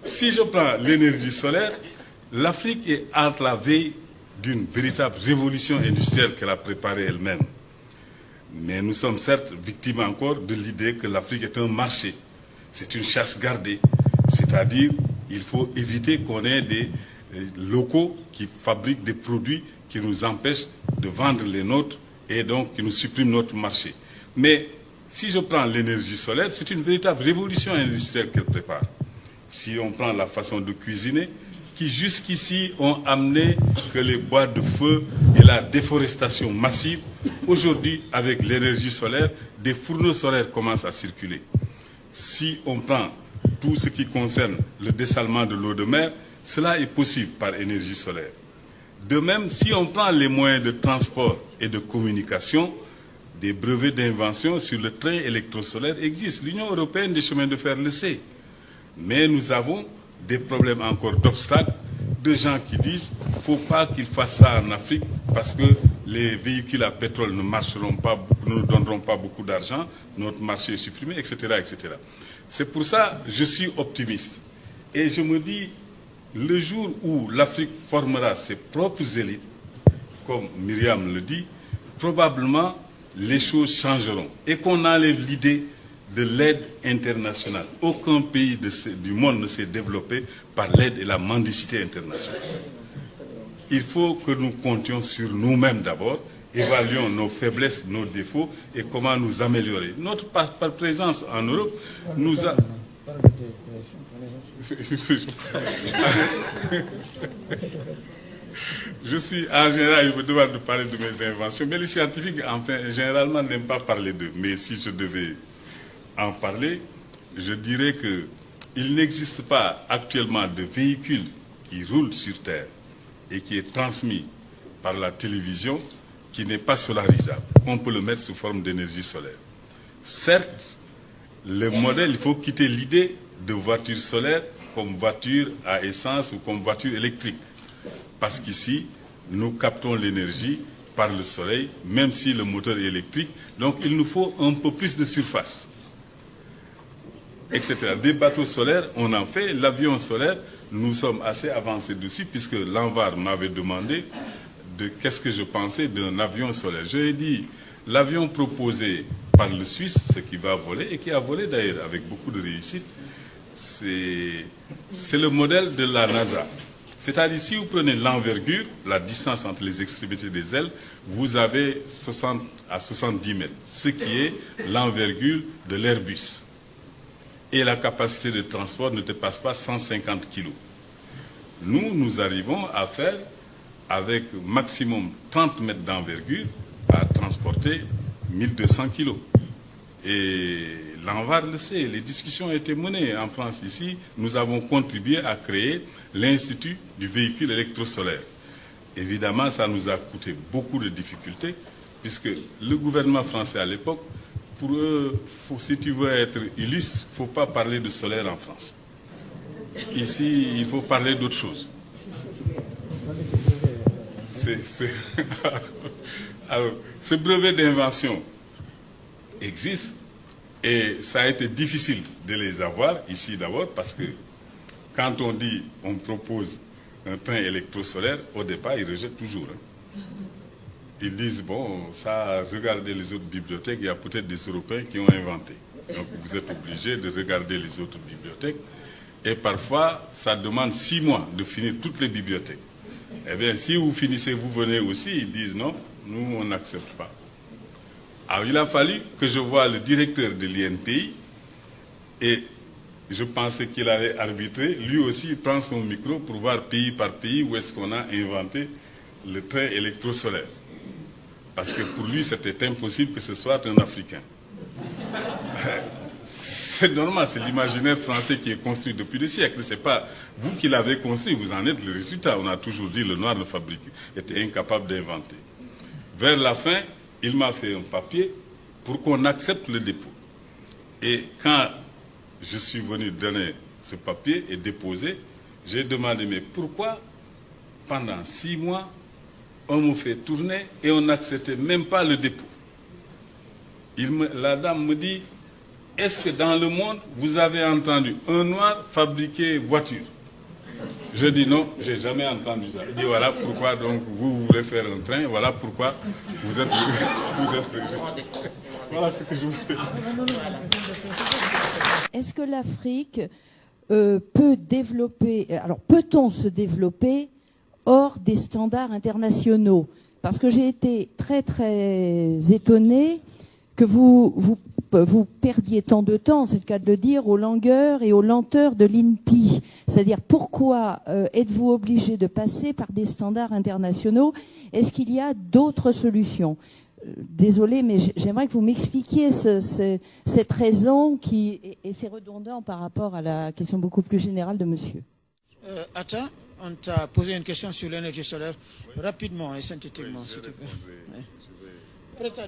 si je prends l'énergie solaire, l'Afrique est entre la veille d'une véritable révolution industrielle qu'elle a préparée elle-même. Mais nous sommes certes victimes encore de l'idée que l'Afrique est un marché. C'est une chasse gardée. C'est-à-dire, il faut éviter qu'on ait des locaux qui fabriquent des produits qui nous empêchent de vendre les nôtres et donc qui nous suppriment notre marché. Mais si je prends l'énergie solaire, c'est une véritable révolution industrielle qu'elle prépare. Si on prend la façon de cuisiner, qui jusqu'ici ont amené que les bois de feu et la déforestation massive, aujourd'hui, avec l'énergie solaire, des fourneaux solaires commencent à circuler. Si on prend tout ce qui concerne le dessalement de l'eau de mer, cela est possible par énergie solaire. De même, si on prend les moyens de transport et de communication, des brevets d'invention sur le train électrosolaire existent. L'Union européenne des chemins de fer le sait. Mais nous avons des problèmes encore d'obstacles, de gens qui disent qu'il ne faut pas qu'ils fassent ça en Afrique parce que les véhicules à pétrole ne marcheront pas, ne nous donneront pas beaucoup d'argent, notre marché est supprimé, etc., etc. C'est pour ça que je suis optimiste. Et je me dis, le jour où l'Afrique formera ses propres élites, comme Myriam le dit, probablement les choses changeront et qu'on enlève l'idée de l'aide internationale. Aucun pays du monde ne s'est développé par l'aide et la mendicité internationale. Il faut que nous comptions sur nous-mêmes d'abord, évaluons nos faiblesses, nos défauts et comment nous améliorer. Notre présence en Europe nous a... Je suis en général, je me demande de parler de mes inventions, mais les scientifiques, enfin, généralement, n'aiment pas parler d'eux. Mais si je devais en parler, je dirais qu'il n'existe pas actuellement de véhicule qui roule sur Terre et qui est transmis par la télévision qui n'est pas solarisable. On peut le mettre sous forme d'énergie solaire. Certes, le modèle, il faut quitter l'idée de voiture solaire comme voiture à essence ou comme voiture électrique. Parce qu'ici, nous captons l'énergie par le soleil, même si le moteur est électrique. Donc, il nous faut un peu plus de surface, etc. Des bateaux solaires, on en fait. L'avion solaire, nous sommes assez avancés dessus, puisque l'ANVAR m'avait demandé de qu'est-ce que je pensais d'un avion solaire. Je lui ai dit, l'avion proposé par le Suisse, ce qui va voler, et qui a volé d'ailleurs avec beaucoup de réussite, c'est le modèle de la NASA. C'est-à-dire, si vous prenez l'envergure, la distance entre les extrémités des ailes, vous avez 60 à 70 mètres, ce qui est l'envergure de l'Airbus. Et la capacité de transport ne dépasse pas 150 kg. Nous arrivons à faire, avec maximum 30 mètres d'envergure, à transporter 1200 kg. Et l'ANVAR le sait, les discussions ont été menées en France ici. Nous avons contribué à créer l'Institut du véhicule électrosolaire. Évidemment, ça nous a coûté beaucoup de difficultés, puisque le gouvernement français à l'époque, pour eux, si tu veux être illustre, il ne faut pas parler de solaire en France. Ici, il faut parler d'autre chose. Alors, ce brevet d'invention existe et ça a été difficile de les avoir ici d'abord parce que quand on dit on propose un train électrosolaire, au départ, ils rejettent toujours. Ils disent, bon, ça, regardez les autres bibliothèques, il y a peut-être des Européens qui ont inventé. Donc vous êtes obligé de regarder les autres bibliothèques. Et parfois, ça demande 6 mois de finir toutes les bibliothèques. Eh bien, si vous finissez, vous venez aussi, ils disent non, nous, on n'accepte pas. Alors, il a fallu que je voie le directeur de l'INPI et je pensais qu'il allait arbitrer. Lui aussi, il prend son micro pour voir pays par pays où est-ce qu'on a inventé le train électrosolaire. Parce que pour lui, c'était impossible que ce soit un Africain. C'est normal, c'est l'imaginaire français qui est construit depuis des siècles. Ce n'est pas vous qui l'avez construit, vous en êtes le résultat. On a toujours dit le noir ne fabrique, était incapable d'inventer. Vers la fin, il m'a fait un papier pour qu'on accepte le dépôt. Et quand je suis venu donner ce papier et déposer, j'ai demandé, mais pourquoi pendant 6 mois, on me fait tourner et on n'acceptait même pas le dépôt. La dame me dit, est-ce que dans le monde, vous avez entendu un noir fabriquer voiture? Je dis non, j'ai jamais entendu ça. Il dit voilà pourquoi donc vous voulez faire un train, voilà pourquoi vous êtes rejeté. Voilà ce que je voulais dire. Est-ce que l'Afrique peut développer, alors peut-on se développer hors des standards internationaux? Parce que j'ai été très très étonnée que vous perdiez tant de temps, c'est le cas de le dire, aux longueurs et aux lenteurs de l'INPI. C'est-à-dire pourquoi êtes-vous obligé de passer par des standards internationaux? Est-ce qu'il y a d'autres solutions? Désolée, mais j'aimerais que vous m'expliquiez cette raison et c'est redondant par rapport à la question beaucoup plus générale de monsieur. Attends, on t'a posé une question sur l'énergie solaire. Rapidement et synthétiquement, s'il te plaît.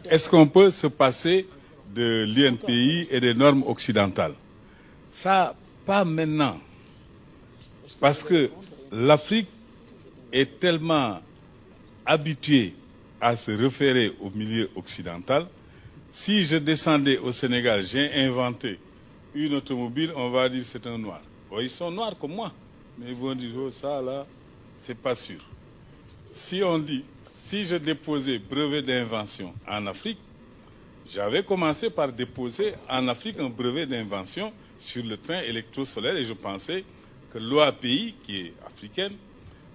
Est-ce qu'on peut se passer de l'INPI et des normes occidentales? Ça, pas maintenant. Parce que l'Afrique est tellement habituée à se référer au milieu occidental. Si je descendais au Sénégal, j'ai inventé une automobile, on va dire c'est un noir. Bon, ils sont noirs comme moi, mais ils vont dire oh, ça là, c'est pas sûr. Si on dit, si je déposais brevet d'invention en Afrique, j'avais commencé par déposer en Afrique un brevet d'invention sur le train électrosolaire et je pensais que l'OAPI, qui est africaine,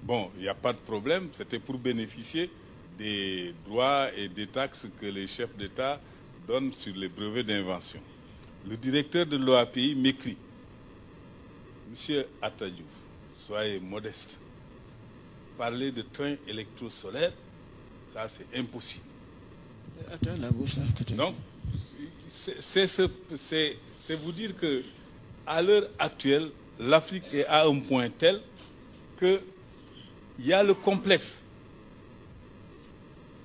bon, il n'y a pas de problème, c'était pour bénéficier des droits et des taxes que les chefs d'État donnent sur les brevets d'invention. Le directeur de l'OAPI m'écrit « Monsieur Atta Diouf, soyez modeste. Parler de train électrosolaire, ça c'est impossible. » Attends, la gauche, là. Donc, c'est vous dire que à l'heure actuelle, l'Afrique est à un point tel qu'il y a le complexe.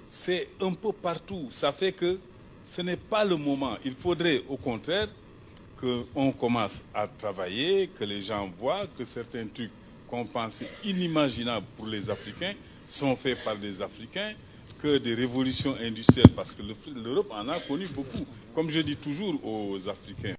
C'est un peu partout. Ça fait que ce n'est pas le moment. Il faudrait au contraire qu'on commence à travailler, que les gens voient que certains trucs qu'on pensait inimaginables pour les Africains sont faits par des Africains, que des révolutions industrielles, parce que l'Europe en a connu beaucoup. Comme je dis toujours aux Africains,